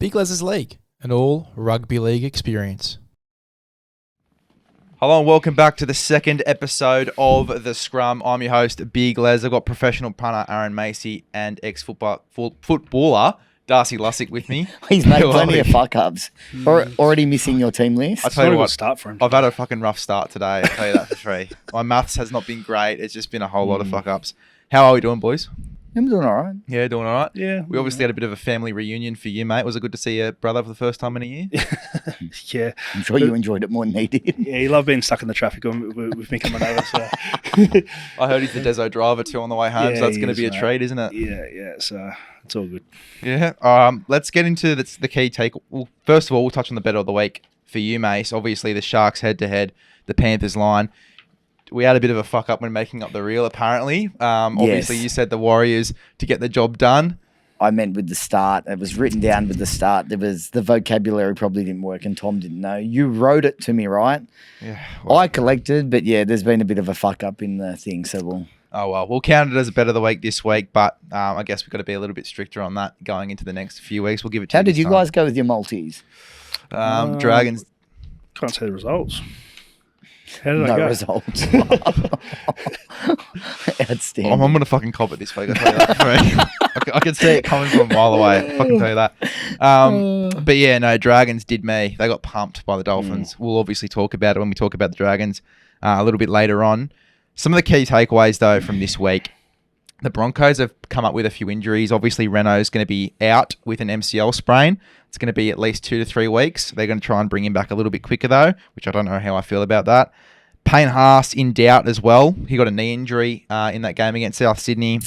Big LEZ'S League, an all rugby league experience. Hello and welcome back to the second episode of the Scrum. I'm your host, Big Les. I've got professional punter Aaron Macey and ex-footballer Darcy Lussick with me. He's made plenty of fuck-ups. Already missing your team list. I tell you what, start for him. I've had a fucking rough start today. I'll tell you that for free. My maths has not been great. It's just been a whole lot of fuck-ups. How are we doing, boys? I'm doing all right. Yeah, doing all right. Yeah. We obviously had a bit of a family reunion for you, mate. Was it good to see your brother for the first time in a year? Yeah. I'm sure you enjoyed it more than he did. Yeah, he loved being stuck in the traffic with me coming over. So. I heard he's the Deso driver too on the way home, so that's going to be a treat, isn't it? Yeah. So it's all good. Yeah. Let's get into the key take. Well, first of all, we'll touch on the bet of the week for you, Mace. Obviously, the Sharks head-to-head, the Panthers line. We had a bit of a fuck up when making up the reel, apparently. Obviously, Yes. You said the Warriors to get the job done. I meant with the start. It was written down with the start. There was the vocabulary probably didn't work and Tom didn't know. You wrote it to me, right? Yeah. I collected, but yeah, there's been a bit of a fuck up in the thing, so We'll count it as a bet of the week this week, but I guess we've got to be a little bit stricter on that going into the next few weeks. We'll give it to you. How did this you time. guys go with your multis? Dragons. Can't say the results. How did I No go? results. Outstanding. I'm going to fucking cop it this week. I'll tell you that for me. I can see it coming from a mile away. I fucking tell you that. But yeah, no, Dragons did me. They got pumped by the Dolphins. We'll obviously talk about it when we talk about the Dragons a little bit later on. Some of the key takeaways, though, from this week. The Broncos have come up with a few injuries. Obviously, Renault's going to be out with an MCL sprain. It's going to be at least 2 to 3 weeks. They're going to try and bring him back a little bit quicker, though, which I don't know how I feel about that. Payne Haas in doubt as well. He got a knee injury in that game against South Sydney.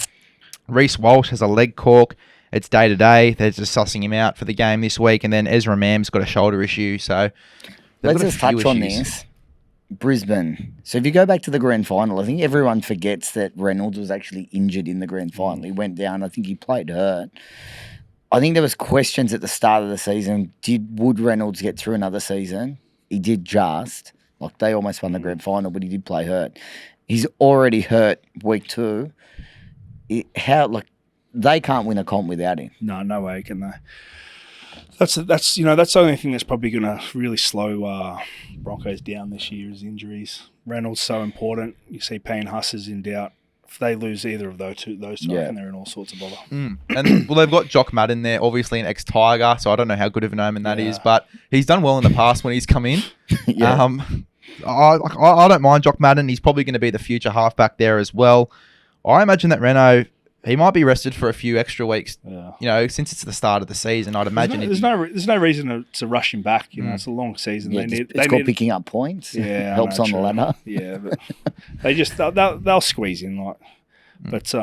Reece Walsh has a leg cork. It's day-to-day. They're just sussing him out for the game this week. And then Ezra Mam's got a shoulder issue. So let's just touch on this. Brisbane. So if you go back to the grand final, I think everyone forgets that Reynolds was actually injured in the grand final. He went down. I think he played hurt. I think there was questions at the start of the season. Would Reynolds get through another season? He did just. Like, they almost won the grand final, but he did play hurt. He's already hurt week 2. They can't win a comp without him. No way can they. That's the only thing that's probably going to really slow Broncos down this year is injuries. Reynolds so important. You see Payne Haas is in doubt. If they lose either of those two, I reckon they're in all sorts of bother. And well, they've got Jock Madden there, obviously an ex-Tiger, so I don't know how good of an omen that is, but he's done well in the past when he's come in. I don't mind Jock Madden. He's probably going to be the future halfback there as well. I imagine that Renault, he might be rested for a few extra weeks. Yeah. You know, since it's the start of the season, I'd imagine there's no reason to rush him back. You know, it's a long season. Yeah, it's called picking up points. Yeah, helps on the ladder. Yeah, but they'll squeeze in but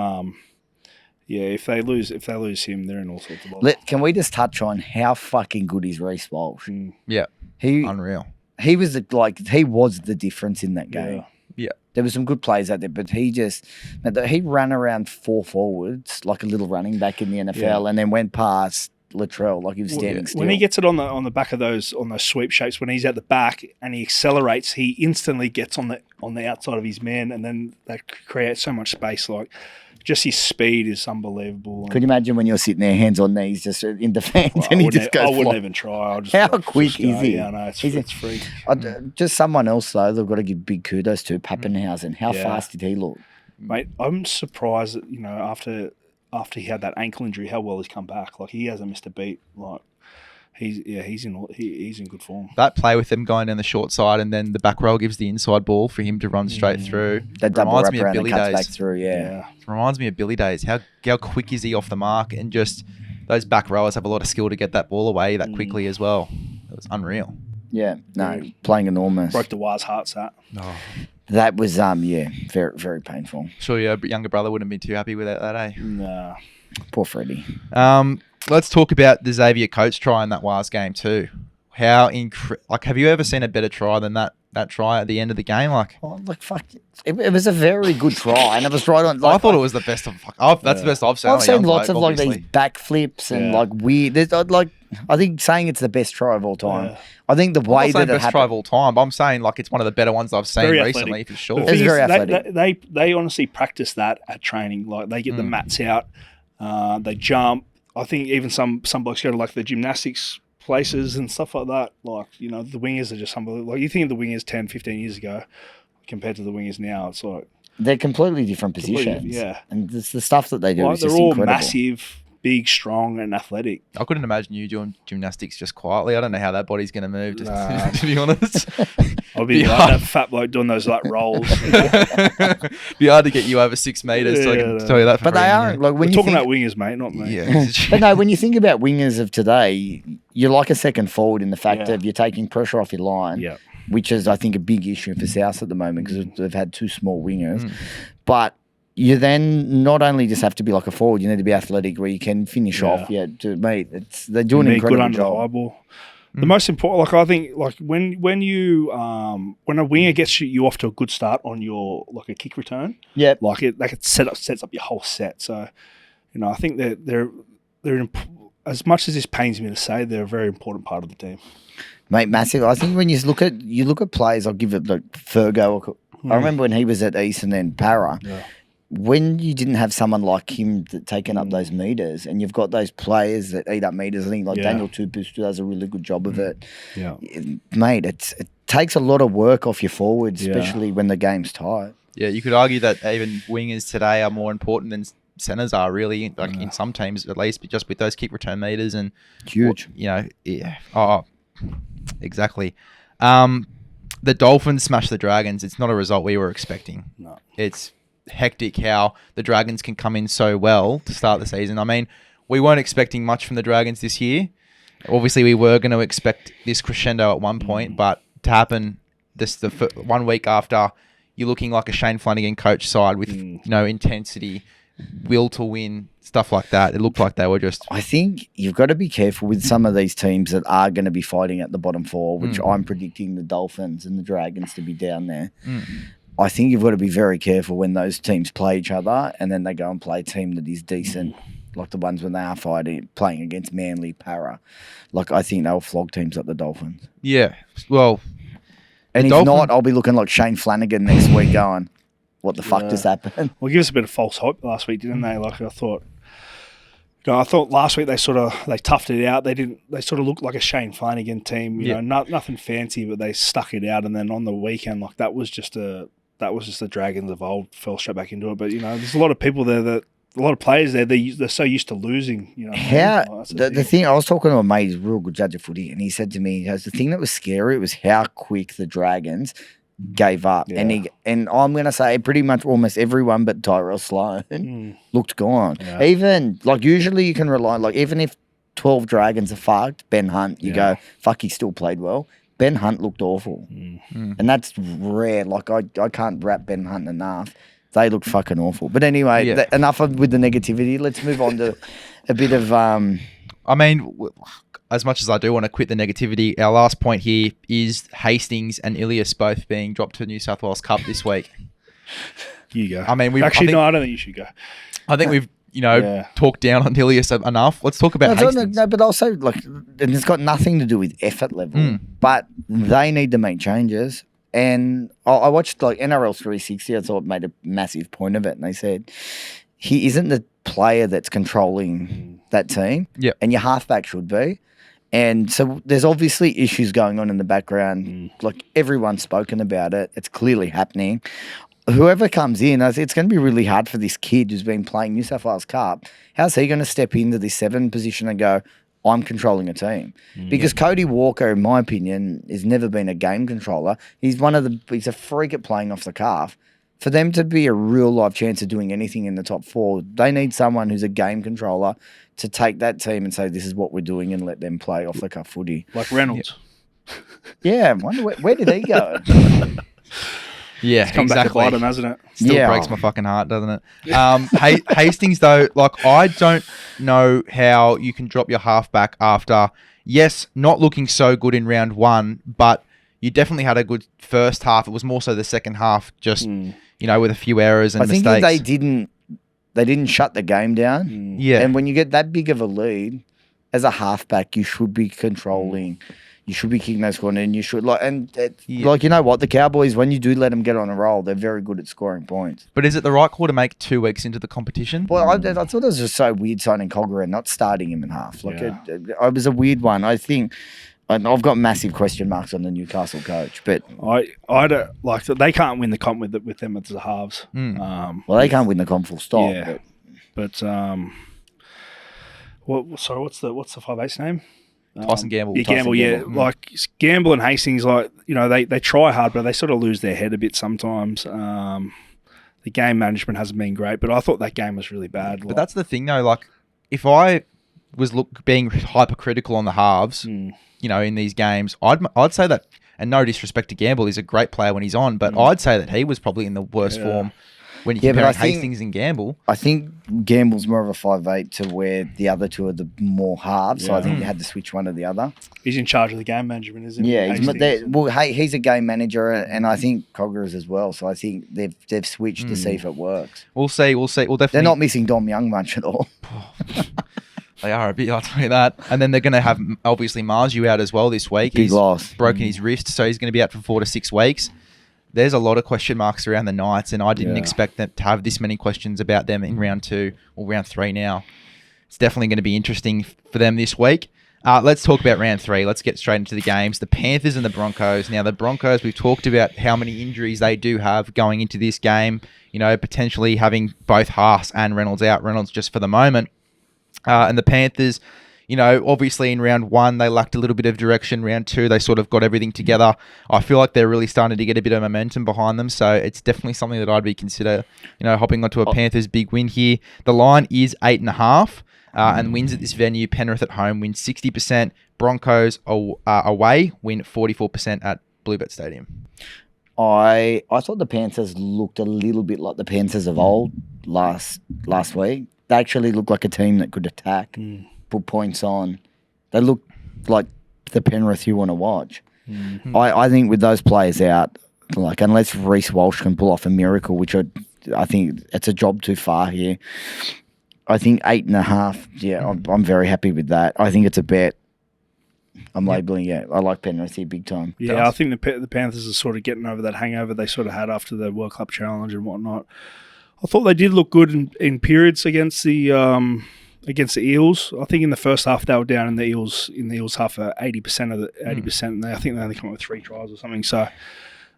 if they lose him, they're in all sorts of bother. Can we just touch on how fucking good is Reece Walsh? Yeah, unreal. He was the difference in that game. Yeah. There were some good plays out there, but he ran around 4 forwards like a little running back in the NFL, and then went past Latrell like he was standing still. When he gets it on the back of those sweep shapes, when he's at the back and he accelerates, he instantly gets on the outside of his man, and then that creates so much space. Like, just his speed is unbelievable. Could you imagine when you're sitting there, hands on knees, just in defence, and he just goes? I wouldn't even try. How quick is he? Yeah, no, it's free. Just someone else though, they've got to give big kudos to Pappenhausen. How fast did he look, mate? I'm surprised that after he had that ankle injury, how well he's come back. Like, he hasn't missed a beat. Like, he's in good form. That play with them going down the short side and then the back row gives the inside ball for him to run straight through. That double wrap around and cuts back through, It reminds me of Billy Days. How quick is he off the mark? And just those back rowers have a lot of skill to get that ball away that quickly as well. It was unreal. Yeah, no, playing enormous. Broke the Wires' hearts, that. Oh. That was, very, very painful. Sure, your younger brother wouldn't be too happy with that, eh? Nah. Poor Freddie. Let's talk about the Xavier Coates try in that Wires game too. How have you ever seen a better try than that try at the end of the game? Fuck, it was a very good try, and it was right on. I thought it was the best of. That's the best I've seen. I've seen lots of these backflips and weird. There's I think saying it's the best try of all time. Yeah. I think the way that it happened. Try of all time. But I'm saying it's one of the better ones I've seen recently for sure. It's very athletic. They honestly practice that at training. Like, they get the mats out, they jump. I think even some blokes go to like the gymnastics places and stuff like that. Like, you know, the wingers are just unbelievable. Like, you think of the wingers 10, 15 years ago compared to the wingers now, it's like... They're completely different positions. Yeah. And it's the stuff that they do Like, is they're just all incredible. massive, big, strong, and athletic. I couldn't imagine you doing gymnastics just quietly. I don't know how that body's going to move, just Nah. to be honest. I'll be like that fat bloke doing those like rolls. Be hard to get you over 6 meters, so I can Yeah, tell you that. For But they free, aren't. Like, We're when you talking think, about wingers, mate, not me. Yeah. But no, when you think about wingers of today, you're like a second forward in the fact Yeah. of you're taking pressure off your line, Yeah. which is, I think, a big issue for South at the moment because they've had 2 small wingers. Mm. But you then not only just have to be like a forward, you need to be athletic where you can finish Yeah. off. Yeah, to me, they're doing an Be good incredible under the high job. ball. The most important, like I think, like when a winger gets you off to a good start on your like a kick return, Yeah, like it sets up your whole set. So, you know, I think that they're as much as this pains me to say, they're a very important part of the team. mate, massive. I think when you look at players, I'll give it like Fergo. I remember when he was at East and then Para. Yeah. When you didn't have someone like him taking up those meters, and you've got those players that eat up meters, I think like Yeah. Daniel Tupis does a really good job of it. Yeah. Mate, it takes a lot of work off your forwards, Yeah. especially when the game's tight. Yeah, you could argue that even wingers today are more important than centers are, really, like in some teams at least, but just with those kick return meters and Huge. You know, yeah. Oh, exactly. The Dolphins smashed the Dragons. It's not a result we were expecting. No. It's hectic how the Dragons can come in so well to start the season. I mean, we weren't expecting much from the Dragons this year. Obviously, we were going to expect this crescendo at one point, but to happen this 1 week after, you're looking like a Shane Flanagan coach side with intensity, will to win, stuff like that. It looked like they were just... I think you've got to be careful with some of these teams that are going to be fighting at the bottom 4, which I'm predicting the Dolphins and the Dragons to be down there. I think you've got to be very careful when those teams play each other and then they go and play a team that is decent, like the ones when they are playing against Manly, Para. Like, I think they'll flog teams like the Dolphins. Yeah, well... And if Dolphins- not, I'll be looking like Shane Flanagan next week going, what the fuck just happened? Well, give us a bit of false hope last week, didn't they? Like I thought last week they toughed it out. They sort of looked like a Shane Flanagan team. You know, nothing fancy, but they stuck it out. And then on the weekend, like that was just the Dragons of old, fell straight back into it. But you know, there's a lot of people there a lot of players there. They're so used to losing. You know, The thing I was talking to a mate, he's a real good judge of footy, and he said to me, he goes, the thing that was scary was how quick the Dragons gave up. Yeah. And I'm going to say pretty much almost everyone but Tyrell Sloan looked gone. Yeah. Even, like, usually you can rely, like, even if 12 Dragons are fucked, Ben Hunt, you go, fuck, he still played well. Ben Hunt looked awful. And that's rare. Like, I can't rap Ben Hunt enough. They look fucking awful. But anyway, enough with the negativity. Let's move on to a bit of... I mean, as much as I do want to quit the negativity, our last point here is Hastings and Ilias both being dropped to New South Wales Cup this week. You go. I mean, I don't think you should go. I think we've, talked down on Ilias enough. Let's talk about Hastings. No, but also, like, and it's got nothing to do with effort level, but they need to make changes. And I watched, like, NRL 360, I thought made a massive point of it, and they said he isn't the player that's controlling that team, and your halfback should be. And so there's obviously issues going on in the background. Like, everyone's spoken about it. It's clearly happening. Whoever comes in, it's going to be really hard for this kid who's been playing New South Wales Cup. How's he going to step into this 7 position and go, I'm controlling a team? Because Cody Walker, in my opinion, has never been a game controller. He's he's a freak at playing off the cuff. For them to be a real life chance of doing anything in the top 4, they need someone who's a game controller to take that team and say, this is what we're doing, and let them play off the cuff footy. Like Reynolds. Yeah, I wonder where did he go? Yeah, It's come back to bite him, hasn't it? Still breaks my fucking heart, doesn't it? Hastings, though, like, I don't know how you can drop your halfback after, yes, not looking so good in round 1, but you definitely had a good first half. It was more so the second half, just, with a few errors and mistakes. I think they didn't shut the game down. Yeah. And when you get that big of a lead, as a halfback, you should be controlling. You should be kicking those corners, and you should like you know what, the Cowboys, when you do let them get on a roll, they're very good at scoring points. But is it the right call to make 2 weeks into the competition? Well, I thought it was just so weird signing Cogger and not starting him in half. It was a weird one. I think I've got massive question marks on the Newcastle coach, but I don't like that. They can't win the comp with them as the halves. Well, they can't win the comp full stop. Yeah, but what's the 5'8" name? Tyson Gamble. Yeah, Gamble, yeah. Like Gamble and Hastings, like, you know, they try hard, but they sort of lose their head a bit sometimes. The game management hasn't been great, but I thought that game was really bad. But that's the thing, though. Like, if I was being hypercritical on the halves, you know, in these games, I'd say that, and no disrespect to Gamble, he's a great player when he's on, but I'd say that he was probably in the worst form when you compare Hastings and Gamble. I think Gamble's more of a 5'8" to where the other two are the more halves, so I think you had to switch one or the other. He's in charge of the game management, isn't he? Yeah, he's a game manager, and I think Cogger is as well, so I think they've switched to see if it works. We'll see. We'll definitely. They're not missing Dom Young much at all. They are a bit, I'll tell you that. And then they're going to have, obviously, Marju out as well this week. Big loss. Broken his wrist, so he's going to be out for 4 to 6 weeks. There's a lot of question marks around the Knights, and I didn't expect them to have this many questions about them in round 2 or round 3 now. It's definitely going to be interesting for them this week. Let's talk about round 3. Let's get straight into the games. The Panthers and the Broncos. Now, the Broncos, we've talked about how many injuries they do have going into this game. You know, potentially having both Haas and Reynolds out. Reynolds just for the moment. And the Panthers, you know, obviously in round 1, they lacked a little bit of direction. Round 2, they sort of got everything together. I feel like they're really starting to get a bit of momentum behind them. So it's definitely something that I'd be consider, you know, hopping onto a Panthers big win here. The line is 8.5 and wins at this venue. Penrith at home win 60%. Broncos away win 44% at Bluebet Stadium. I thought the Panthers looked a little bit like the Panthers of old last week. They actually looked like a team that could attack. Put points on. They look like the Penrith you want to watch. I think with those players out, like unless Reece Walsh can pull off a miracle, which I think it's a job too far here. I think 8.5. Yeah, I'm very happy with that. I think it's a bet. I'm labelling it. I like Penrith here big time. Yeah, I think the Panthers are sort of getting over that hangover they sort of had after the World Cup Challenge and whatnot. I thought they did look good in periods against the Eels. I think in the first half they were down in the Eels half 80% of the 80%, and I think they only come up with 3 tries or something. So,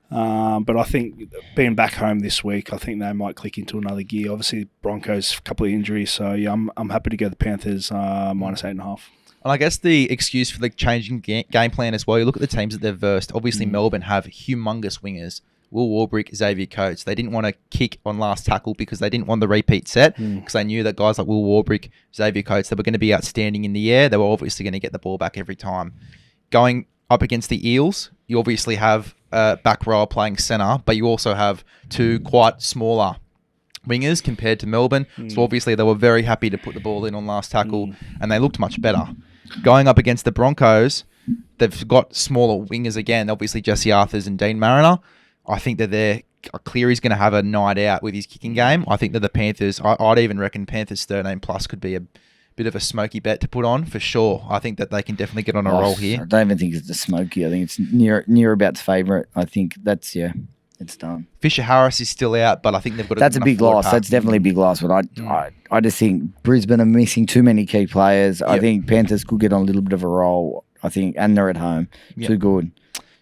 but I think being back home this week, I think they might click into another gear. Obviously, Broncos a couple of injuries, so yeah, I'm happy to go the Panthers minus 8.5. And I guess the excuse for the changing game plan as well, you look at the teams that they've versed. Obviously, Melbourne have humongous wingers. Will Warbrick, Xavier Coates. They didn't want to kick on last tackle because they didn't want the repeat set because they knew that guys like Will Warbrick, Xavier Coates, they were going to be outstanding in the air. They were obviously going to get the ball back every time. Going up against the Eels, you obviously have a back rower playing centre, but you also have 2 quite smaller wingers compared to Melbourne. So obviously they were very happy to put the ball in on last tackle and they looked much better. Going up against the Broncos, they've got smaller wingers again, obviously Jesse Arthurs and Dean Mariner. I think that Cleary's going to have a night out with his kicking game. I think that the Panthers, I'd even reckon Panthers 13 plus could be a bit of a smoky bet to put on for sure. I think that they can definitely get on a roll here. I don't even think it's the smoky. I think it's near about's favourite. I think that's, it's done. Fisher Harris is still out, but I think they've got That's a big loss. That's definitely a big loss. But I just think Brisbane are missing too many key players. Yep. I think Panthers could get on a little bit of a roll. I think, and they're at home. Too good.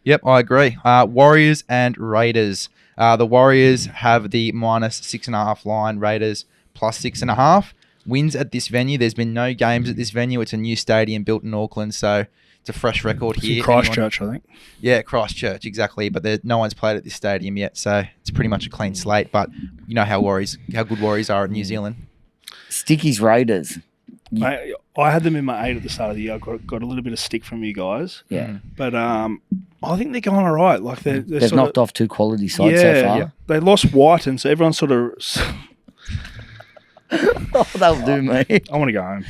Yep, I agree. Warriors and Raiders. The Warriors have the minus 6.5 line. Raiders plus 6.5. Wins at this venue. There's been no games at this venue. It's a new stadium built in Auckland, so it's a fresh record here. In Christchurch, I think. Yeah, Christchurch, exactly. But no one's played at this stadium yet, so it's pretty much a clean slate. But you know how good Warriors are in New Zealand. Sticky's Raiders. Mate, I had them in my 8 at the start of the year. I got a little bit of stick from you guys. Yeah. But I think they're going all right. Like they've knocked off 2 quality sides so far. Yeah. They lost Whiten, so everyone's sort of... Oh, that'll do me. I want to go home.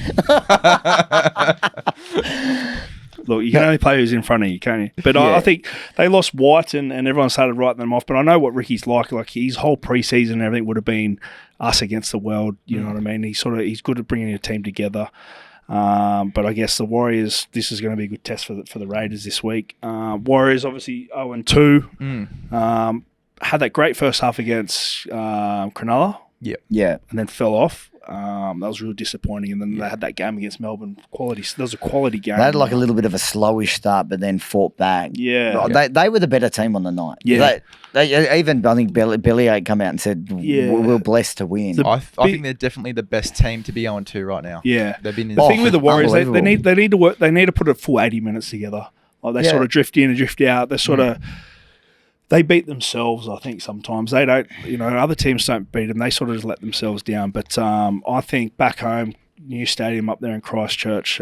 Look, you can only play who's in front of you, can't you? But I think they lost Whiten and everyone started writing them off. But I know what Ricky's like. Like his whole preseason and everything would have been us against the world. You know what I mean? He's good at bringing a team together. But I guess the Warriors, this is going to be a good test for the Raiders this week. Warriors obviously 0-2. Had that great first half against Cronulla. Yeah. And then fell off. That was really disappointing. And then they had that game against Melbourne. That was a quality game. They had like a little bit of a slowish start, but then fought back. Yeah. They were the better team on the night. Yeah. They even, I think, Bellyache come out and said, we're blessed to win. I think they're definitely the best team to be 0-2 right now. Yeah. They've been The thing with the Warriors, they unbelievable. need to work. They need to put a full 80 minutes together. Like they sort of drift in and drift out. They sort of they beat themselves. I think sometimes they don't. Other teams don't beat them. They sort of just let themselves down. But I think back home, new stadium up there in Christchurch,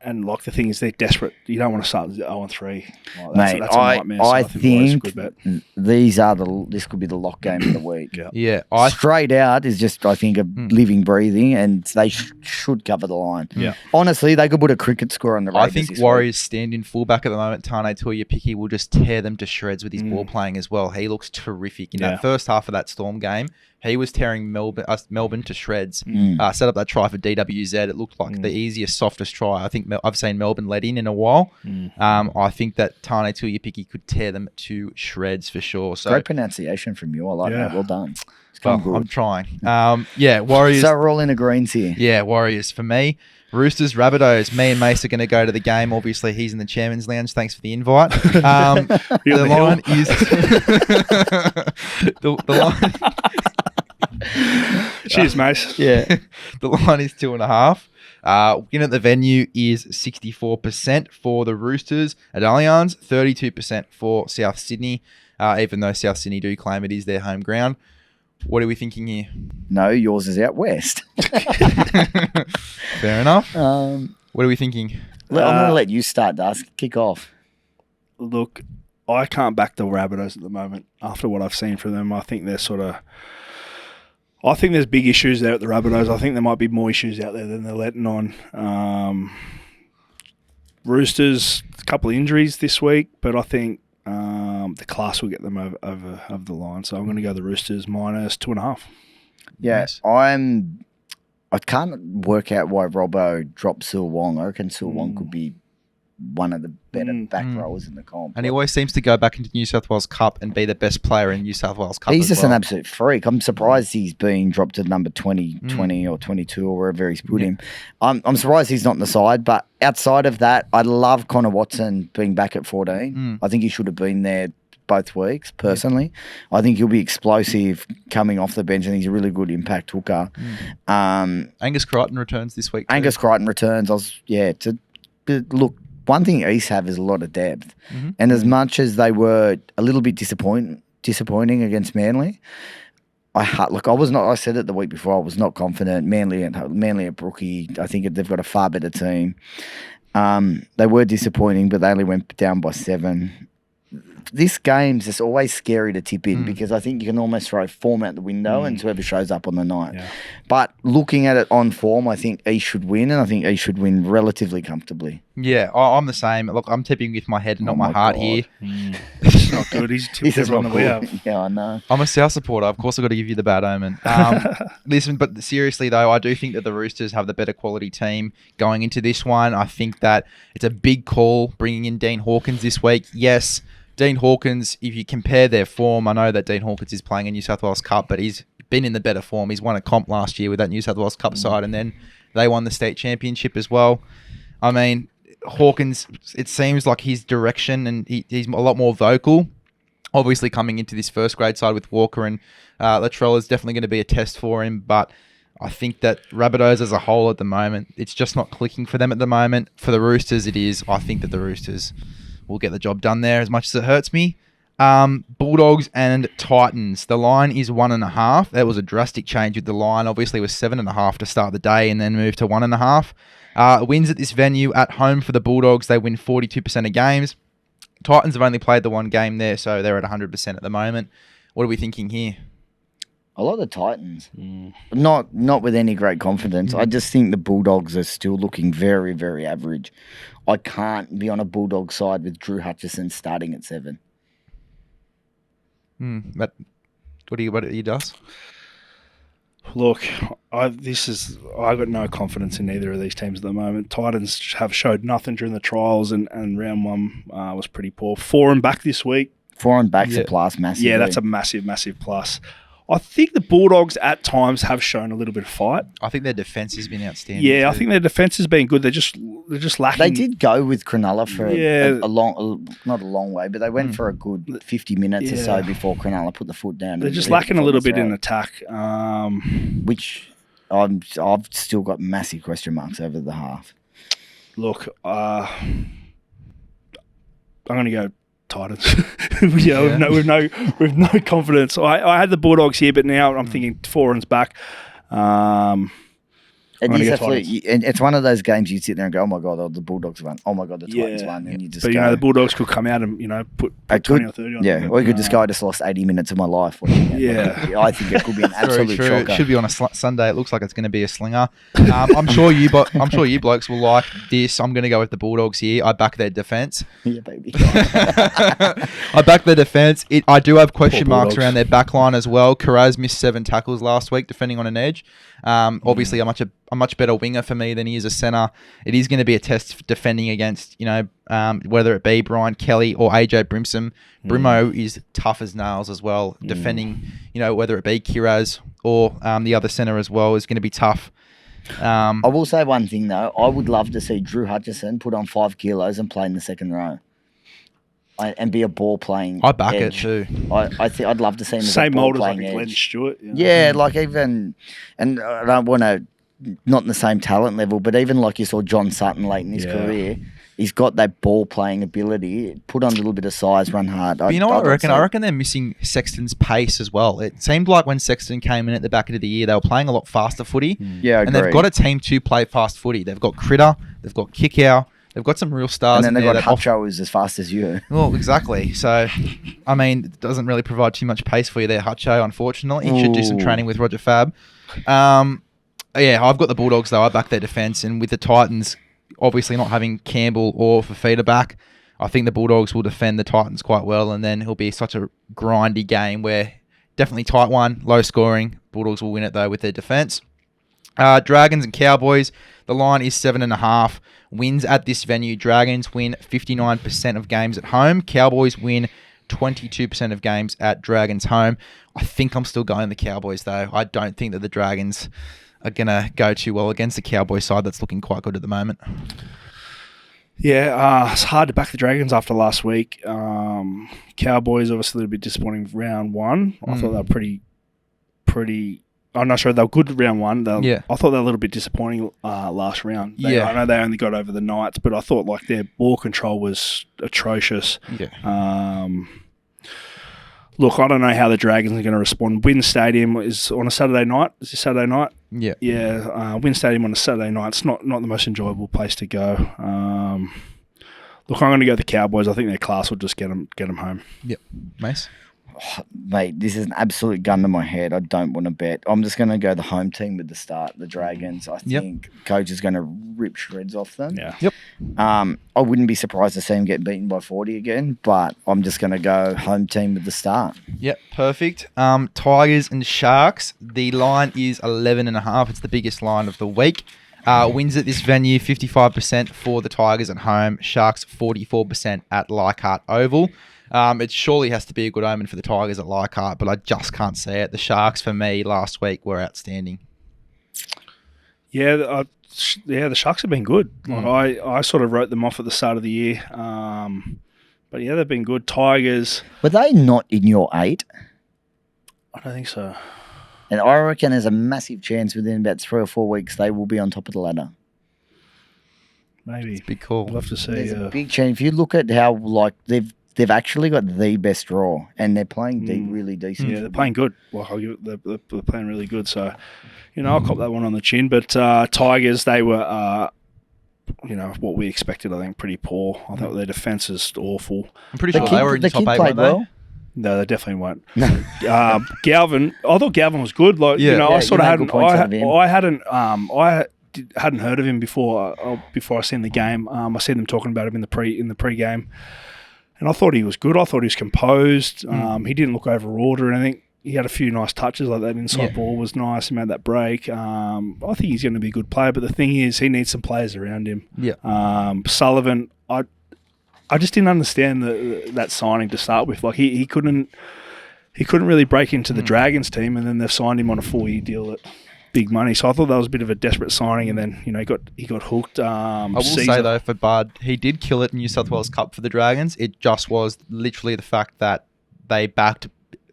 and like the thing is, they're desperate. You don't want to start 0-3. Mate, that's a nightmare. So I the Warriors are a think good bet. this could be the lock game of the week. Yeah. Straight out is just, I think, a living, breathing, and they should cover the line. Yeah. Honestly, they could put a cricket score on the Raiders. I think Warriors stand in fullback at the moment. Tane Tuiupiki will just tear them to shreds with his ball playing as well. He looks terrific. In that first half of that Storm game, he was tearing Melbourne to shreds. Set up that try for DWZ. It looked like the easiest, softest try I think I've seen Melbourne let in a while. I think that Tane Tuiupiki could tear them to shreds for sure. So great pronunciation from you. I like that. Well done. I'm trying. Warriors. So we're all in agreement here. Yeah, Warriors for me. Roosters, Rabbitohs. Me and Mace are going to go to the game. Obviously, he's in the Chairman's Lounge. Thanks for the invite. The line is the line. Cheers, Mace. Yeah. The line is 2.5. Win at the venue is 64% for the Roosters at Allianz, 32% for South Sydney, even though South Sydney do claim it is their home ground. What are we thinking here? No, yours is out west. Fair enough. What are we thinking? I'm going to let you start, Darcy. Kick off. Look, I can't back the Rabbitohs at the moment after what I've seen from them. I think they're I think there's big issues there at the Rabbitohs. I think there might be more issues out there than they're letting on. Roosters, a couple of injuries this week, but I think the class will get them over the line. So I'm going to go the Roosters -2.5. Yeah, Nice. I can't work out why Robbo dropped Sil Wong. I reckon Sil Wong could be one of the better back rowers in the comp. And he always seems to go back into New South Wales Cup and be the best player in New South Wales Cup. He's as just well. an absolute freak. I'm surprised he's being dropped to number 20 or 22 or wherever he's put him. I'm surprised he's not in the side, but outside of that, I love Connor Watson being back at 14. I think he should have been there both weeks, personally. I think he'll be explosive coming off the bench, and he's a really good impact hooker. Angus Crichton returns this week too. Angus Crichton returns. Look, one thing East have is a lot of depth. And as much as they were a little bit disappointing against Manly, I said it the week before, I was not confident. Manly at Brookie, I think they've got a far better team. They were disappointing, but they only went down by 7. This game's just always scary to tip in because I think you can almost throw form out the window and whoever shows up on the night. Yeah. But looking at it on form, I think East should win, and I think East should win relatively comfortably. Yeah, I'm the same. Look, I'm tipping with my head and not my heart here. It's not good. He's tipped everyone that we have. Yeah, I know. I'm a South supporter. Of course, I've got to give you the bad omen. Listen, but seriously, though, I do think that the Roosters have the better quality team going into this one. I think that it's a big call bringing in Dean Hawkins this week. Yes, Dean Hawkins, if you compare their form, I know that Dean Hawkins is playing a New South Wales Cup, but he's been in the better form. He's won a comp last year with that New South Wales Cup side, and then they won the state championship as well. I mean, Hawkins, it seems like his direction, and he's a lot more vocal. Obviously, coming into this first grade side with Walker and Latrell is definitely going to be a test for him, but I think that Rabbitohs as a whole at the moment, it's just not clicking for them at the moment. For the Roosters, it is. I think that the Roosters will get the job done there as much as it hurts me. Bulldogs and Titans. The line is 1.5. That was a drastic change with the line. Obviously, it was 7.5 to start the day and then moved to 1.5. Wins at this venue at home for the Bulldogs. They win 42% of games. Titans have only played the one game there, so they're at 100% at the moment. What are we thinking here? I like the Titans. Not with any great confidence. I just think the Bulldogs are still looking very, very average. I can't be on a Bulldog side with Drew Hutchison starting at 7. But what do you does? Look, I got no confidence in either of these teams at the moment. Titans have showed nothing during the trials, and round one was pretty poor. 4 and back this week. 4 and back's a plus, massive. Yeah, that's a massive, massive plus. I think the Bulldogs at times have shown a little bit of fight. I think their defense has been outstanding. Yeah, too. I think their defense has been good. They're just lacking. They did go with Cronulla for not a long way, but they went for a good 50 minutes or so before Cronulla put the foot down. They're just lacking a little bit in attack. Which I've still got massive question marks over the half. Look, I'm going to go Titans. With no confidence. I had the Bulldogs here, but now I'm thinking 4 and back. It's one of those games you sit there and go, oh my God, the Bulldogs won. Oh my God, the Titans won. And you just the Bulldogs could come out and, put 20 or 30 on them. Or you could just go, I just lost 80 minutes of my life watching it. Yeah. I think it could be an absolute shocker. It should be on a Sunday. It looks like it's going to be a slinger. I'm sure you blokes will like this. I'm going to go with the Bulldogs here. I back their defence. Yeah, baby. I back their defence. I do have question marks around their back line as well. Carraz missed 7 tackles last week, defending on an edge. Obviously, a much better winger for me than he is a centre. It is going to be a test for defending against, whether it be Brian Kelly or AJ Brimson. Brimo is tough as nails as well. Defending, whether it be Kiraz or the other centre as well is going to be tough. I will say one thing though. I would love to see Drew Hutchison put on 5 kilos and play in the second row. And be a ball playing. I back edge. it too. I'd love to see him as same a ball mold as playing like edge. Glenn Stewart. Yeah, like even, and I don't want to, not in the same talent level, but even like you saw John Sutton late in his career, he's got that ball playing ability. Put on a little bit of size, run hard. But you know what I reckon? I reckon they're missing Sexton's pace as well. It seemed like when Sexton came in at the back of the year, they were playing a lot faster footy. Yeah, I agree. And they've got a team to play fast footy. They've got Critter, they've got Kickow. They've got some real stars. And then they've got Hutcho who's as fast as you. Well, exactly. So, it doesn't really provide too much pace for you there, Hutcho, unfortunately. You should do some training with Roger Fab. I've got the Bulldogs, though. I back their defence. And with the Titans, obviously not having Campbell or Fafita back, I think the Bulldogs will defend the Titans quite well. And then it'll be such a grindy game where definitely tight one, low scoring. Bulldogs will win it, though, with their defence. Dragons and Cowboys, the line is 7.5. Wins at this venue. Dragons win 59% of games at home. Cowboys win 22% of games at Dragons home. I think I'm still going the Cowboys, though. I don't think that the Dragons are going to go too well against the Cowboys side that's looking quite good at the moment. Yeah, it's hard to back the Dragons after last week. Cowboys, obviously a little bit disappointing round one. I thought they were pretty... I'm not sure they were good round one. I thought they were a little bit disappointing last round. I know they only got over the Knights, but I thought like their ball control was atrocious. Yeah. Look, I don't know how the Dragons are going to respond. Wynn Stadium is on a Saturday night. Is it Saturday night? Yeah. Yeah. Wynn Stadium on a Saturday night. It's not the most enjoyable place to go. Look, I'm going to go the Cowboys. I think their class will just get them home. Yep. Mace? Mate, this is an absolute gun to my head. I don't want to bet. I'm just going to go the home team with the start, the Dragons. I think Coach is going to rip shreds off them. Yeah. Yep. I wouldn't be surprised to see him get beaten by 40 again, but I'm just going to go home team with the start. Yep, perfect. Tigers and Sharks. The line is 11.5. It's the biggest line of the week. Wins at this venue, 55% for the Tigers at home. Sharks, 44% at Leichhardt Oval. It surely has to be a good omen for the Tigers at Leichhardt, but I just can't see it. The Sharks, for me, last week were outstanding. Yeah, the Sharks have been good. Like I sort of wrote them off at the start of the year. But yeah, they've been good. Tigers. Were they not in your 8? I don't think so. And I reckon there's a massive chance within about 3 or 4 weeks they will be on top of the ladder. Maybe. It's a big call. We'll have to see. There's a big chance. If you look at how they've actually got the best draw, and they're playing really decent. Yeah, they're playing good. Like they're playing really good. So, I'll cop that one on the chin. But Tigers, they were, what we expected. I think pretty poor. I thought their defense is awful. I'm pretty sure they were in the top 8, weren't they? No, they definitely won't. Galvin, I thought Galvin was good. Like I sort of hadn't. I hadn't heard of him before I seen the game. I seen them talking about him in the pre-game. And I thought he was good. I thought he was composed. He didn't look overawed or anything. he had a few nice touches, like that inside ball was nice. He made that break. I think he's going to be a good player, but the thing is, he needs some players around him. Yeah. Sullivan, I just didn't understand that signing to start with. Like he couldn't really break into the Dragons team, and then they've signed him on a 4-year deal at big money. So I thought that was a bit of a desperate signing, and then he got hooked. I will say though, for Bud, he did kill it in New South Wales Cup for the Dragons. It just was literally the fact that they backed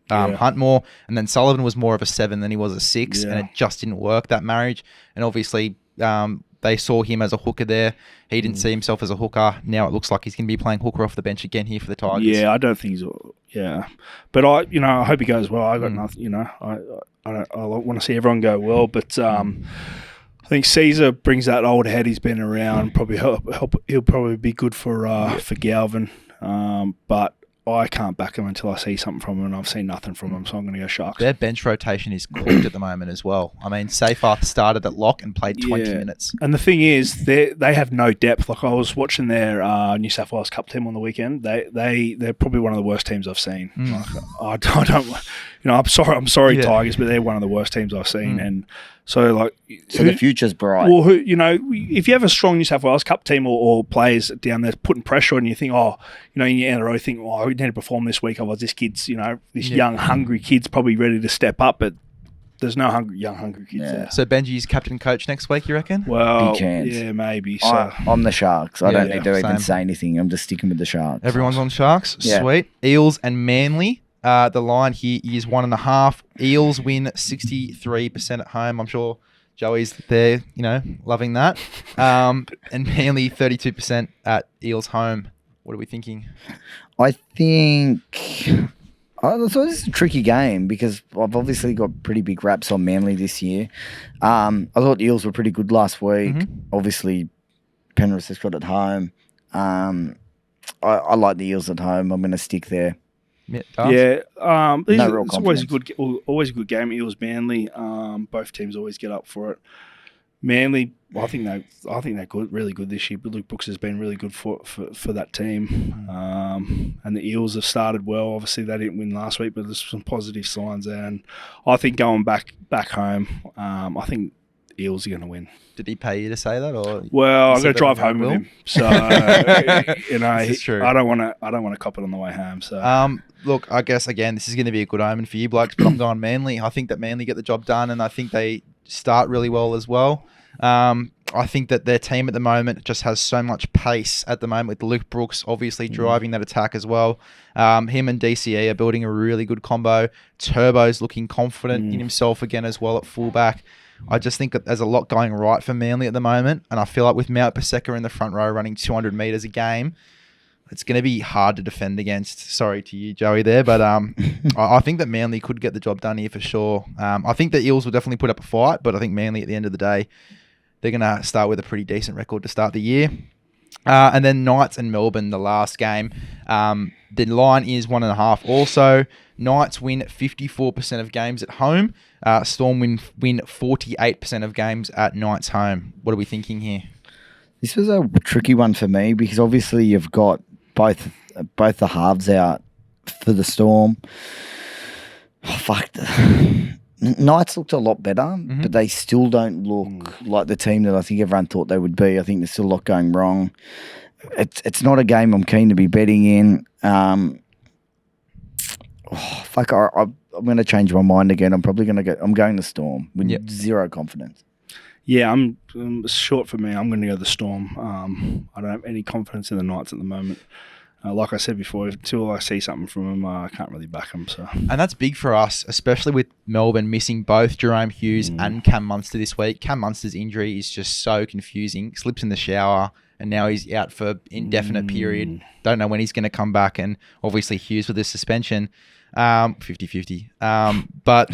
Hunt more, and then Sullivan was more of a 7 than he was a 6, and it just didn't work, that marriage. And obviously they saw him as a hooker there. He didn't see himself as a hooker. Now it looks like he's going to be playing hooker off the bench again here for the Tigers. Yeah, I don't think he's. Yeah, but I hope he goes well. I got nothing. I want to see everyone go well, but I think Caesar brings that old head. He's been around. Probably help. He'll probably be good for Galvin, but I can't back him until I see something from him, and I've seen nothing from him, so I'm going to go Sharks. Their bench rotation is cooked at the moment as well. I mean, Seyfarth started at lock and played 20 minutes. And the thing is, they have no depth. Like I was watching their New South Wales Cup team on the weekend. They're probably one of the worst teams I've seen. Like, I don't. I'm sorry, Tigers, but they're one of the worst teams I've seen. And so the future's bright. Well, if you have a strong New South Wales Cup team or players down there putting pressure on you, think, in your NRO, think, we need to perform this week. Otherwise, this kid's, this young, hungry kid's probably ready to step up, but there's no young, hungry kids there. So Benji's captain coach next week, you reckon? Well, Big chance. Yeah, maybe. So I'm the Sharks. I don't need to same. even say anything. I'm just sticking with the Sharks. Everyone's on Sharks. Yeah. Sweet. Eels and Manly. The line here is 1.5. Eels win 63% at home. I'm sure Joey's there, loving that. And Manly 32% at Eels home. What are we thinking? I think this is a tricky game because I've obviously got pretty big raps on Manly this year. I thought the Eels were pretty good last week. Obviously, Penrith has got at home. I like the Eels at home. I'm going to stick there. Yeah, it's always a good game. Eels Manly, both teams always get up for it. Manly, I think they're good, really good this year. But Luke Brooks has been really good for that team. And the Eels have started well. Obviously, they didn't win last week, but there's some positive signs there. And I think going back home, I think Eels are going to win. Did he pay you to say that, or? Well, I'm going to drive home with him, so This is true. I don't want to cop it on the way home. So look, I guess again, this is going to be a good omen for you blokes, but I'm going Manly. I think that Manly get the job done, and I think they start really well as well. I think that their team at the moment just has so much pace at the moment with Luke Brooks obviously driving that attack as well. Him and DCE are building a really good combo. Turbo's looking confident in himself again as well at fullback. I just think that there's a lot going right for Manly at the moment, and I feel like with Mount Paseka in the front row running 200 metres a game, it's going to be hard to defend against. Sorry to you, Joey, there, but I think that Manly could get the job done here for sure. I think the Eels will definitely put up a fight, but I think Manly at the end of the day, they're going to start with a pretty decent record to start the year. And then Knights and Melbourne, the last game. The line is 1.5 also. Knights win 54% of games at home. Storm win 48% of games at Knights home. What are we thinking here? This was a tricky one for me because obviously you've got both the halves out for the Storm. Knights looked a lot better, but they still don't look like the team that I think everyone thought they would be. I think there's still a lot going wrong. It's not a game I'm keen to be betting in. I'm going to change my mind again. I'm going the Storm with zero confidence. Yeah, I'm short for me. I'm going to go the Storm. I don't have any confidence in the Knights at the moment. Like I said before, until I see something from them, I can't really back them. So. And that's big for us, especially with Melbourne missing both Jerome Hughes and Cam Munster this week. Cam Munster's injury is just so confusing. Slips in the shower, and now he's out for indefinite period. Don't know when he's going to come back. And obviously Hughes with this suspension, 50-50. But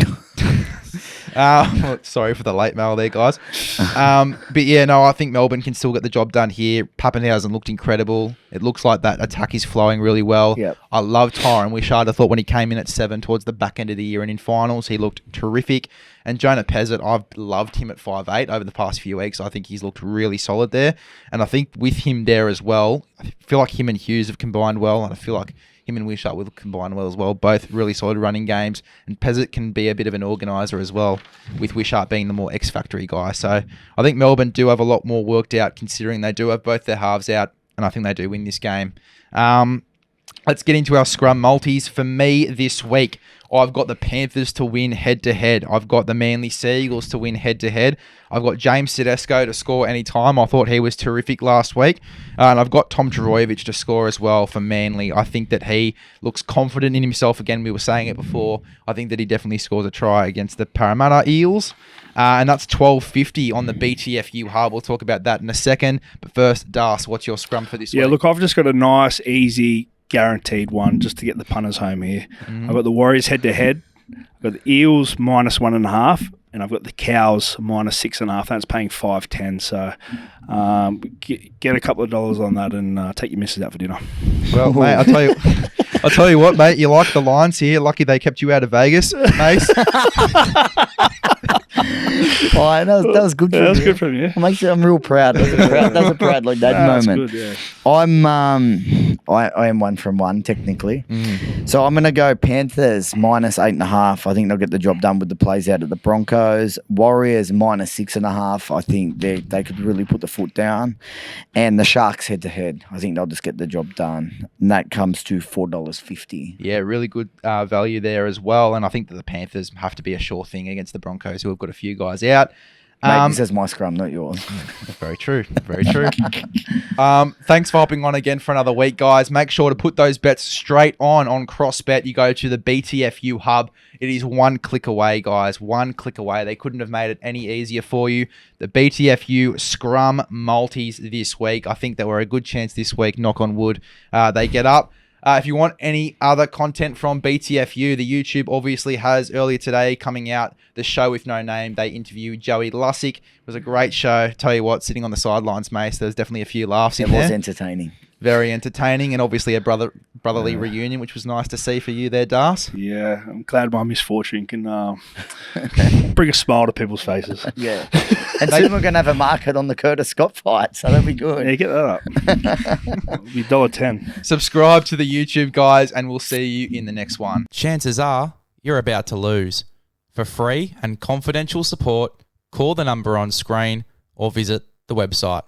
sorry for the late mail there, guys. But yeah, no, I think Melbourne can still get the job done here. Pappenhausen looked incredible. It looks like that attack is flowing really well. Yep. I love Tyron Wishart. I thought when he came in at 7 towards the back end of the year and in finals, he looked terrific. And Jonah Pezzett, I've loved him at 5'8" over the past few weeks. I think he's looked really solid there. And I think with him there as well, I feel like him and Hughes have combined well. And I feel like him Him and Wishart will combine well as well. Both really solid running games. And Pezzett can be a bit of an organiser as well, with Wishart being the more X-factory guy. So I think Melbourne do have a lot more worked out, considering they do have both their halves out. And I think they do win this game. Let's get into our scrum multis. For me this week, I've got the Panthers to win head-to-head. I've got the Manly Seagulls to win head-to-head. I've got James Tedesco to score any time. I thought he was terrific last week. And I've got Tom Trbojevic to score as well for Manly. I think that he looks confident in himself. Again, we were saying it before. I think that he definitely scores a try against the Parramatta Eels. And that's $12.50 on the BTFU hub. We'll talk about that in a second. But first, Das, what's your scrum for this week? Yeah, look, I've just got a nice, easy, guaranteed one just to get the punters home here. I've got the Warriors head-to-head. I've got the Eels -1.5. And I've got the Cows -6.5. That's paying $5.10. So get a couple of dollars on that and take your missus out for dinner. Well, mate, I'll tell you what, mate. You like the lines here. Lucky they kept you out of Vegas, Mace. Oh, that was good. That was good from you. I'm real proud. That was a proud like that moment. That's good, yeah. I am 1 from 1 technically. So I'm gonna go Panthers -8.5. I think they'll get the job done with the plays out of the Broncos. Warriors -6.5. I think they could really put the foot down. And the Sharks head-to-head. I think they'll just get the job done. And that comes to $4.50. Yeah, really good value there as well. And I think that the Panthers have to be a sure thing against the Broncos, who have got a few guys out. Mate, this is my scrum, not yours. Very true. Very true. Thanks for hopping on again for another week, guys. Make sure to put those bets straight on CrossBet. You go to the BTFU hub. It is 1 click away, guys. 1 click away. They couldn't have made it any easier for you. The BTFU scrum multis this week. I think that we're a good chance this week, knock on wood, they get up. If you want any other content from BTFU, the YouTube obviously has earlier today coming out the show with no name. They interviewed Joey Lussick. It was a great show. Tell you what, sitting on the sidelines, Mace, there's definitely a few laughs in there. It was entertaining. Very entertaining, and obviously a brotherly reunion, which was nice to see for you there, Das. Yeah, I'm glad my misfortune can bring a smile to people's faces. Yeah. And soon we're going to have a market on the Curtis Scott fight, so that'll be good. Yeah, get that up. It'll be $1.10. Subscribe to the YouTube, guys, and we'll see you in the next one. Chances are you're about to lose. For free and confidential support, call the number on screen or visit the website.